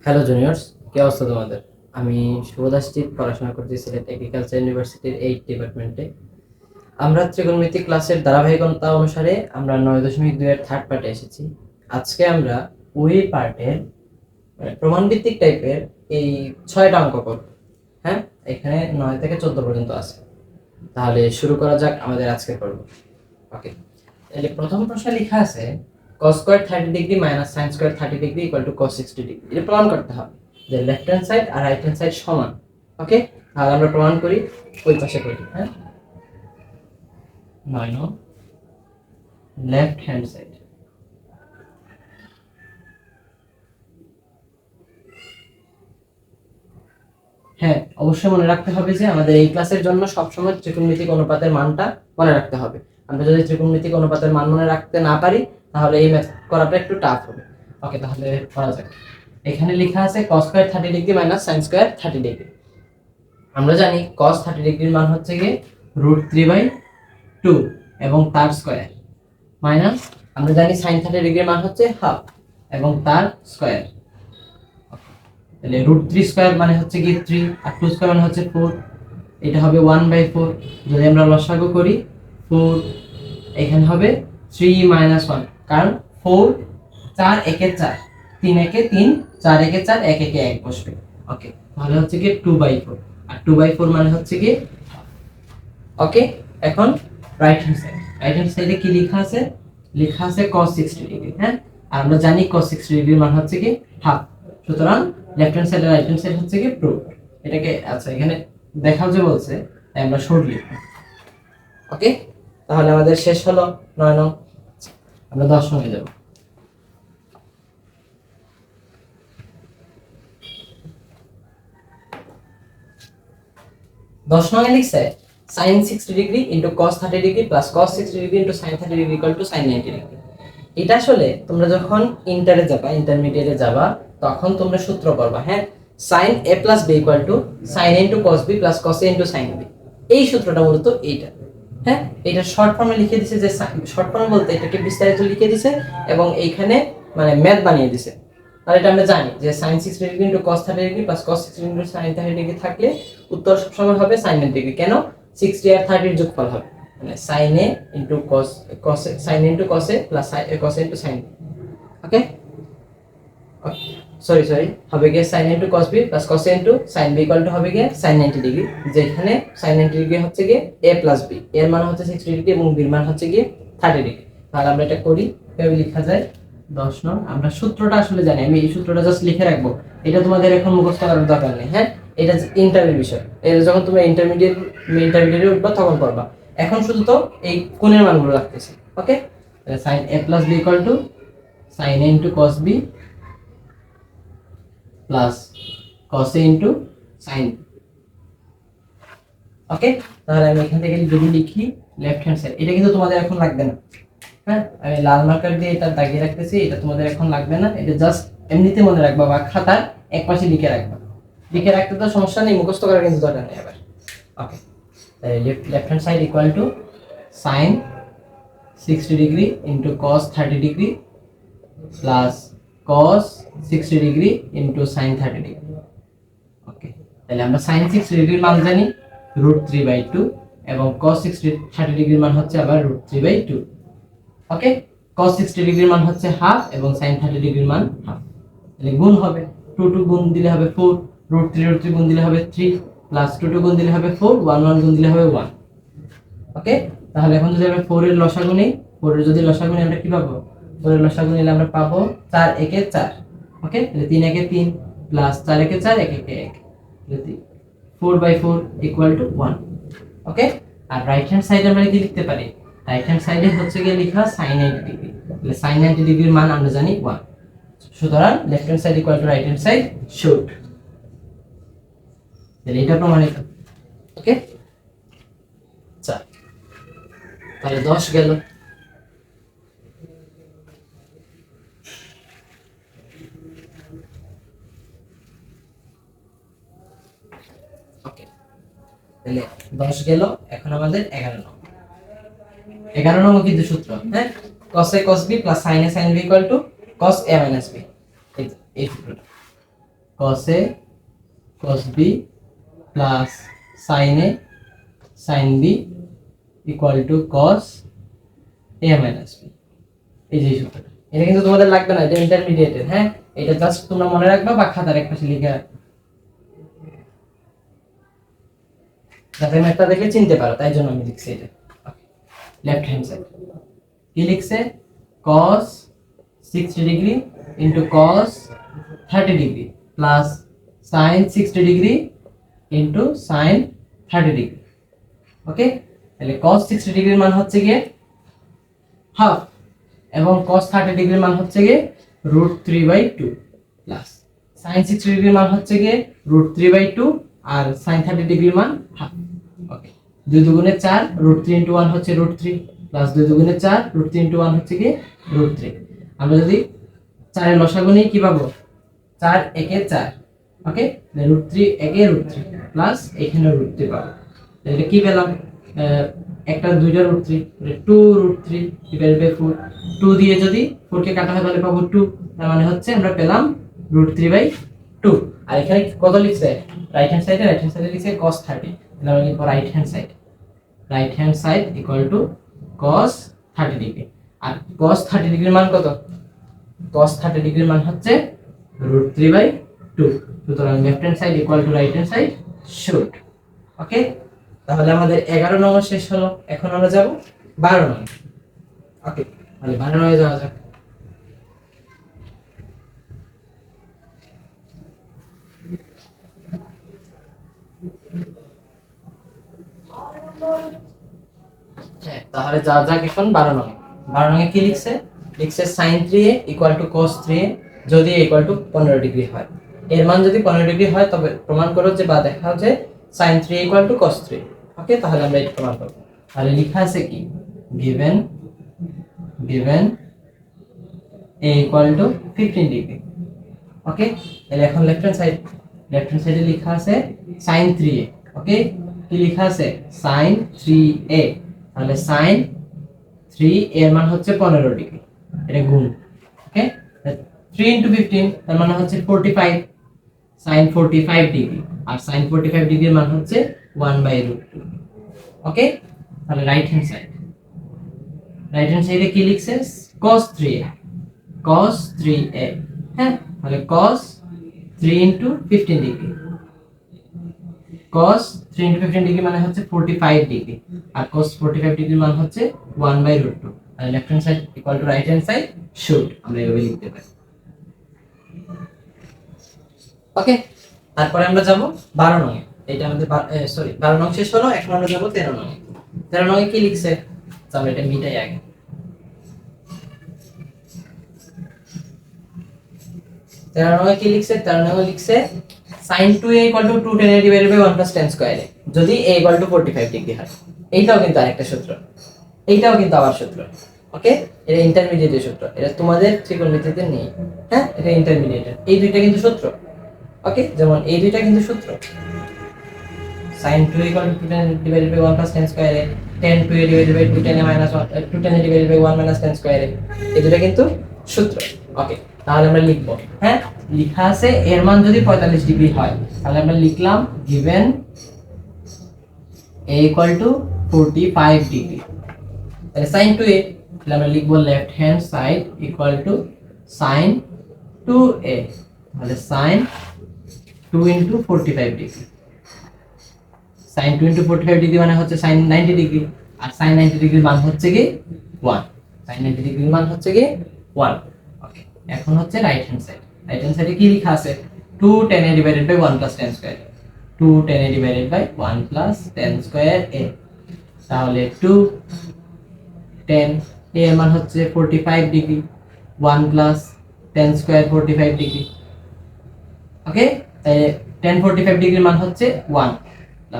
Hello juniors, কি অবস্থা তোমাদের? আমি শুভদাসজিৎ, পড়াশোনা করছি সিলেট এগ্রিকালচার ইউনিভার্সিটির 8 ডিপার্টমেন্টে। আমরা ত্রিকোণমিতি ক্লাসের ধারাবাহিকতা অনুসারে আমরা 9.2 এর থার্ড পার্টে এসেছি। আজকে আমরা ওই পার্টের প্রমাণভিত্তিক টাইপের এই 6টা অঙ্ক করব। হ্যাঁ, এখানে 9 থেকে 14 পর্যন্ত আছে। তাহলে শুরু করা যাক আমাদের আজকের পর্ব। ওকে, তাহলে প্রথম প্রশ্নে লেখা আছে cos square 30 degree minus sin square 30 degree equal to cos 60 degree. এটা প্রমাণ করতে হবে যে লেফট হ্যান্ড সাইড আর রাইট হ্যান্ড সাইড সমান। ওকে, তাহলে আমরা প্রমাণ করি, ওই পাশে করি। হ্যাঁ, 9 লেফট হ্যান্ড সাইড। হ্যাঁ, অবশ্যই মনে রাখতে হবে যে আমাদের এই ক্লাসের জন্য সবসময় ত্রিকোণমিতিক অনুপাতের মানটা মনে রাখতে হবে। আমরা যদি ত্রিকোণমিতিক অনুপাতের মান মনে রাখতে না পারি তাহলে এই ম্যাথ করাটা একটু টাফ হবে। ওকে, তাহলে করা যাক। এখানে লেখা আছে cos square 30 degree minus sin square 30 degree. আমরা জানি cos 30 ডিগ্রির মান হচ্ছে কি √3/2 এবং তার স্কয়ার, মাইনাস আমরা জানি sin 30 ডিগ্রির মান হচ্ছে হাফ এবং তার স্কয়ার। তাহলে √3 স্কয়ার মানে হচ্ছে কি 3 আর 2 স্কয়ার মানে হচ্ছে 4, এটা হবে 1/4। যদি আমরা লসাগু করি 4, এখানে হবে 3 - 1, কারণ 4 4 একে 4, 3 একে 3, 4 একে 4, 1 একে 1 বসবে। ওকে, তাহলে হচ্ছে কি 2/4 আর 2/4 মানে হচ্ছে কি। ওকে, এখন রাইট হ্যান্ড সাইডে কি লেখা আছে? লেখা আছে cos 60 ডিগ্রি। হ্যাঁ, আর আমরা জানি cos 60 ডিগ্রির মান হচ্ছে কি হাফ। সুতরাং লেফট হ্যান্ড সাইড আর রাইট হ্যান্ড সাইড হচ্ছে কি প্রুফ। এটাকে আচ্ছা এখানে দেখাও যে বলছে, তাই আমরা শর্ট লিখব। ওকে, তাহলে আমাদের শেষ হলো 9 নং। আমরা 10 নংয়ে যাব। 10 নংয়ে লিখছে sin 60 degree into cos 30 degree plus cos 60 degree into sin 30 degree equal to sin 90 degree. এটা আসলে তোমরা যখন ইন্টারে যাবা, ইন্টারমিডিয়েটে যাবা, তখন তোমরা সূত্র করবা। হ্যাঁ, sin a plus b equal to sin a into cos b plus cos a into sin b। এই সূত্রটা মূলত এইটা। হ্যাঁ, এটা শর্ট ফর্মে লিখে দিয়েছে, যে শর্ট ফর্ম বলতে এটাকে বিস্তারিত লিখে দিয়েছে এবং এইখানে মানে ম্যাথ বানিয়ে দিয়েছে। আর এটা আমরা জানি যে sin 60 degree into cos 30 degree plus cos 60 into sin 30 degree থাকলে উত্তর সবসময় হবে sin 90 ডিগ্রি। কেন? 60 আর 30 এর যোগফল হবে, মানে sin a into cos sin a into cos a plus cos a into sin b। Okay, sorry হবে গিয়ে sin a into cos b plus cos a into sin b equal to হবে গিয়ে sin 90 degree, যেখানে sin 90 degree হচ্ছে গিয়ে a plus b, এর মান হচ্ছে 60 ডিগ্রি এবং b এর মান হচ্ছে গিয়ে 30 ডিগ্রি। তাহলে আমরা এটা করি, কিভাবে লেখা যায়? 10 নং আমরা সূত্রটা আসলে জানি, আমি এই সূত্রটা জাস্ট লিখে রাখবো, এটা তোমাদের এখন মুখস্থ করার দরকার নেই। হ্যাঁ, এটা ইন্টারের বিষয়, এটা যখন তুমি ইন্টারমিডিয়েটে উঠবা তখন পড়বা। এখন শুধু তো এই কোণের মানগুলো রাখতেছি। ওকে, sin a plus b equal to sin a into cos b plus cos a into sin b। ওকে, তাহলে আমি এখান থেকে যদি লিখি লেফট হ্যান্ড সাইড, এটা কিন্তু তোমাদের এখন লাগবে না। হ্যাঁ, আমি লাল মার্কার দিয়ে এটা দাগিয়ে রাখতেছি, এটা তোমাদের এখন লাগবে না, এটা জাস্ট এমনিতে মনে রাখবা বা খাতার এক পাশে লিখে রাখবা। লিখে রাখতে তো সমস্যা নেই, মুখস্থ করার কিন্তু দরকার নেই আবার। ওকে, তাহলে left hand side equal to sin 60 degree into cos 30 degree plus cos 60 degree into sin 30 degree. Okay, তাহলে আমরা sin 60 ডিগ্রির মান জানি √3/2 এবং cos 30 ডিগ্রির মান হচ্ছে আবার √3/2। ওকে, cos 60 ডিগ্রির মান হচ্ছে হাফ এবং sin 30 ডিগ্রির মান হাফ। তাহলে গুণ হবে, 2 2 গুণ দিলে হবে 4, √3 গুণ দিলে হবে 3 প্লাস 2 2 গুণ দিলে হবে 4, 1 1 গুণ দিলে হবে 1। ওকে, তাহলে এখন যদি আমরা 4 এর লসাগু নেই, 4 এর যদি লসাগু নেই আমরা কি পাবো? 4 এর লসাগু নিলে আমরা পাবো 4 একে 4। ওকে, তাহলে 3 একে 3 প্লাস 4 একে 4, 1 একে 1, তাহলে 4/4 ইকুয়াল টু 1। ওকে, আর রাইট হ্যান্ড সাইডে আমরা কি লিখতে পারি? রাইট হ্যান্ড সাইডে হচ্ছে গিয়ে লেখা sin 90 ডিগ্রি, তাহলে sin 90 ডিগ্রির মান আমরা জানি 1। সুতরাং left hand side equal to right hand side should. তাহলে এটা প্রমাণিত। ওকে, আচ্ছা তাহলে 10 গেল। ওকে, তাহলে 10 গেল। এখন আমাদের 11 নং। 11 নং কিন্তু সূত্র। হ্যাঁ, cos a cos b plus sin a sin b equal to cos a minus b, এই সূত্রটা। cos A cos B plus sin A sin B equal to cos A minus B। এই যে সূত্রটা, এটা কিন্তু তোমাদের লাগবে না, এটা ইন্টারমিডিয়েটের। হ্যাঁ, এটা জাস্ট তোমরা মনে রাখবা বা খাতার এক পাশে লিখে রাখবা, যাতে ম্যাথটা দেখে চিনতে পারো, তাই জন্য আমি লিখছি এটা। লেফট হ্যান্ড সাইড কি লিখছে, cos 60 degree into cos 30 degree plus sin 60 degree into sin 30 degree. Okay, তাহলে cos 60 ডিগ্রির মান হচ্ছে গিয়ে হাফ এবং cos 30 ডিগ্রির মান হচ্ছে গিয়ে √3/2 প্লাস sin 60 ডিগ্রির মান হচ্ছে গিয়ে √3/2 আর sin 30 ডিগ্রির মান হাফ। ওকে, 2 দুগুণে 4, √3 * 1 হচ্ছে √3 প্লাস 2 দুগুণে 4, √3 * 1 হচ্ছে গিয়ে √3। আমরা যদি 4 এর লসাগু নিই কি পাবো, 4 একে 4। ওকে, √3 একে √3 প্লাস এখানে √3 পাবো। তাহলে কি পেলাম, একটা দুইটা √3, 2√3 / 4। 2 দিয়ে যদি 4 কে কাটা হয় তাহলে পাবো 2, তার মানে হচ্ছে আমরা পেলাম √3/2। আর এখানে কত লিখছে, রাইট হ্যান্ড সাইডে লিখছে cos 30, তাহলে আমরা লিখব right hand side equal to cos 30 degree. আর cos 30 ডিগ্রির মান কত, cos 30 ডিগ্রির মান হচ্ছে √3/2। সুতরাং left hand side equal to right hand side should. Okay, তাহলে আমাদের 11 নম্বর শেষ হলো। এখন আমরা যাব 12 নম্বর। ওকে, তাহলে 12 নম্বরে যাওয়া যাক। তাহলে যাওয়া যাক এখন 12 নম্বর। 12 নম্বরে কি লিখছে, sin 3a equal to cos 3a যদি a ইকুয়াল টু 15 ডিগ্রি হয়। এর মান যদি 15 ডিগ্রি হয় তবে প্রমাণ করো যে বা দেখাও যে sin 3a equal to cos 3। ওকে, তাহলে আমরা এটা প্রমাণ করব। তাহলে লেখা আছে কি, given a equal to 15 degree. Okay, তাহলে এখন লেফট হ্যান্ড সাইডে লেখা আছে sin 3a। ওকে, কি লেখা আছে, sin 3a। তাহলে sin 3 এর মান হচ্ছে 15 ডিগ্রি, এটা গুণ। ওকে, 3 * 15 তার মানে হচ্ছে 45, sin 45 ডিগ্রি। আর sin 45 ডিগ্রির মান হচ্ছে 1/√2। ওকে, তাহলে রাইট হ্যান্ড সাইডে কি লিখছে, cos 3a। হ্যাঁ, তাহলে cos 3 * 15 ডিগ্রি, cos 3 * 15 ডিগ্রি মানে হচ্ছে 45 ডিগ্রি, আর cos 45 ডিগ্রির মান হচ্ছে 1/√2। তাহলে left hand side equal to right hand side should, আমরা এভাবে লিখতে পারি। ওকে, তারপরে আমরা যাব 12 নং। এটা আমাদের 12 নং শেষ হলো। এখন আমরা যাব 13 নং। 13 নং কি লিখছে, আমরা এটা মিটাই আগে। 13 নং কি লিখছে, 13 নং লিখছে sin 2a = 2 tan a / 1 + tan square a যদি a = 45 ডিগ্রি হয়। এইটাও কিন্তু আরেকটা সূত্র, এইটাও কিন্তু আবার সূত্র। ওকে, এটা ইন্টারমিডিয়েটের সূত্র, এটা তোমাদের ত্রিকোণমিতিতে নেই। হ্যাঁ, এটা ইন্টারমিডিয়েটের, এই দুইটা কিন্তু সূত্র। ওকে, যেমন এই দুইটা কিন্তু সূত্র, sin 2 = 2 tan a / 1 + tan square a, tan 2a / 2 tan a - 1 2 tan a / 1 - tan square a, এই দুইটা কিন্তু সূত্র। ওকে, তাহলে আমরা লিখব, হ্যাঁ লেখা আছে এর মান যদি 45 ডিগ্রি হয়, তাহলে আমরা লিখলাম given a = 45 ডিগ্রি। তাহলে sin 2a, তাহলে আমরা লিখব left hand side equal to sin 2a। তাহলে sin 2 * 45 ডিগ্রি, sin 2 * 45 ডিগ্রি মানে হচ্ছে sin 90 ডিগ্রি, আর sin 90 ডিগ্রির মান হচ্ছে কি 1। sin 90 ডিগ্রির মান হচ্ছে কি 1। ওকে, এখন হচ্ছে রাইট হ্যান্ড সাইডে কি লেখা আছে, 2 tan a / 1 + tan square, 2 tan a / 1 + tan square a। তাহলে 2 tan a এর মান হচ্ছে 45 degree, 1 + tan square 45 degree. Okay, তাহলে tan 45 ডিগ্রির মান হচ্ছে 1 +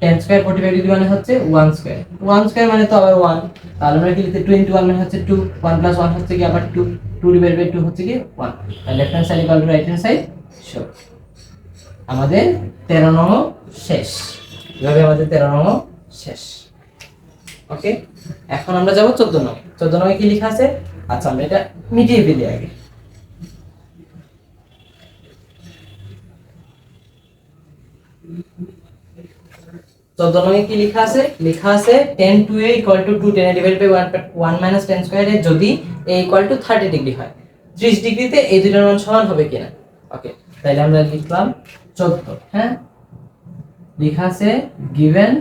tan স্কয়ার 45 ডিগ্রি মানে হচ্ছে 1 স্কয়ার। 1 স্কয়ার মানে তো আবার 1, তাহলে আমরা কি লিখতে 2 * 1 মানে হচ্ছে 2, 1 + 1 হচ্ছে কি আবার 2, 2 / 2 হচ্ছে কি 1। তাহলে left hand side equal to right hand side সব। আমাদের 13 নং শেষ, এভাবে আমাদের 13 নং শেষ। ওকে, এখন আমরা যাব 14 নং। 14 নং কি লেখা আছে, আচ্ছা আমরা এটা মিটিয়ে ফেলি আগে। 14 নং কি লেখা আছে? লেখা আছে tan 2a = 2 tan a divided by 1 tan square a যদি a = 30 ডিগ্রি হয়। 30 ডিগ্রিতে এই দুইটার মান সমান হবে কিনা। ওকে, তাহলে আমরা লিখলাম 14। হ্যাঁ, লেখা আছে given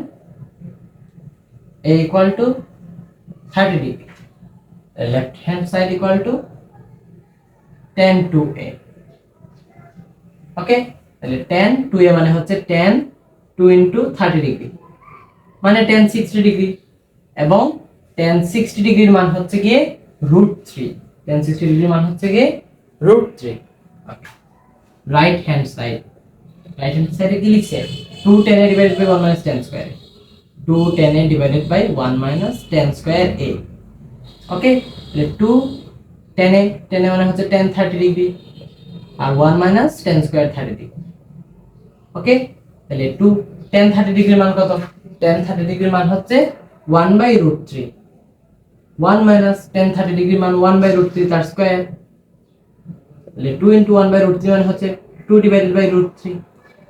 a = 30 degree, left hand side = tan 2a। ওকে, তাহলে tan 2a মানে হচ্ছে tan 2 * 30 ডিগ্রি মানে tan 60 ডিগ্রি, এবং tan 60 ডিগ্রির মান হচ্ছে গিয়ে √3। tan 60 ডিগ্রির মান হচ্ছে গিয়ে √3। ওকে, রাইট হ্যান্ড সাইডে কি লিখছে? 2 tan a divided by 1 tan square a, 2 tan a divided by 1 tan square a। ওকে, তাহলে 2 tan a মানে হচ্ছে tan 30 ডিগ্রি, আর 1 tan square 30 ডিগ্রি। ওকে, তাহলে 2 tan 30 ডিগ্রির মান কত? tan 30 ডিগ্রির মান হচ্ছে 1/√3। 1 tan 30 ডিগ্রির মান 1/√3 তার স্কয়ার। তাহলে 2 * 1/√3 মানে হচ্ছে 2 / √3,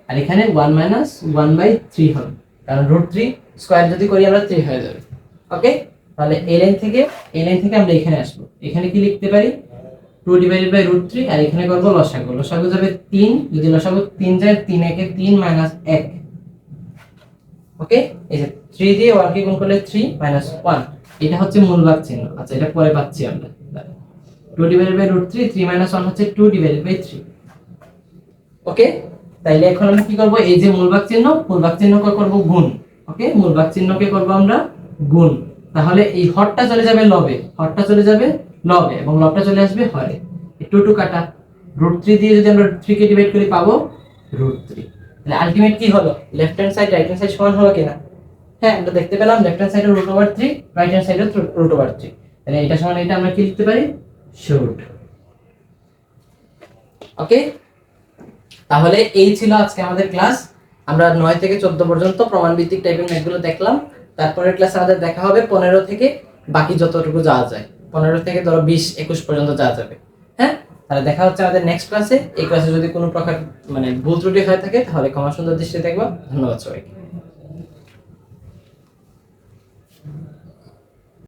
আর এখানে 1 - 1/3 হবে, কারণ √3 স্কয়ার যদি করি আমরা 3 হয়ে যাবে। ওকে, তাহলে এই লাইন থেকে আমরা এখানে আসব। এখানে কি লিখতে পারি? 2 / √3, আর এখানে করব লসাগু। লসাগু যাবে 3, যদি লসাগু 3 যায় 3 × 1 = 3 - 1। ওকে, এই যে 3 দিয়ে 1 কে গুণ করলে 3 - 1, এটা হচ্ছে মূল ভাগ চিহ্ন। আচ্ছা, এটা পরে পাচ্ছি আমরা। 2 / √3, 3 - 1 হচ্ছে 2 / 3। ওকে, তাইলে এখন আমরা কি করব? এই যে মূল ভাগ চিহ্নকে করব গুণ। ওকে, মূল ভাগ চিহ্নকে করব আমরা গুণ। তাহলে এই হরটা চলে যাবে লবে, এবং লবটা চলে আসবে হরে। এই 2 কাটা, √3 দিয়ে যদি আমরা 3 কে ডিভাইড করি পাবো √3। তাহলে আলটিমেট কি হলো? Left hand side right hand side সমান হলো কিনা? হ্যাঁ, আমরা দেখতে পেলাম লেফট হ্যান্ড সাইডে √3, রাইট হ্যান্ড সাইডে √3। তাহলে এটা সমান এটা আমরা কি লিখতে পারি? শুড। ওকে, তাহলে এই ছিল আজকে আমাদের ক্লাস। আমরা 9 থেকে 14 পর্যন্ত প্রমাণ ভিত্তিক টাইপিং ম্যাথগুলো দেখলাম। তারপরের ক্লাসে আমাদের দেখা হবে 15 থেকে বাকি যতটুকু যাওয়া যায়, 15 থেকে ধরো 20 21 পর্যন্ত যাওয়া যাবে। হ্যাঁ, তাহলে দেখা হচ্ছে আমাদের নেক্সট ক্লাসে। এই ক্লাসে যদি কোনো প্রকার ভুল ত্রুটি হয়ে থাকে তাহলে ক্ষমা সুন্দর দৃষ্টিতে দেখবা। ধন্যবাদ সবাইকে।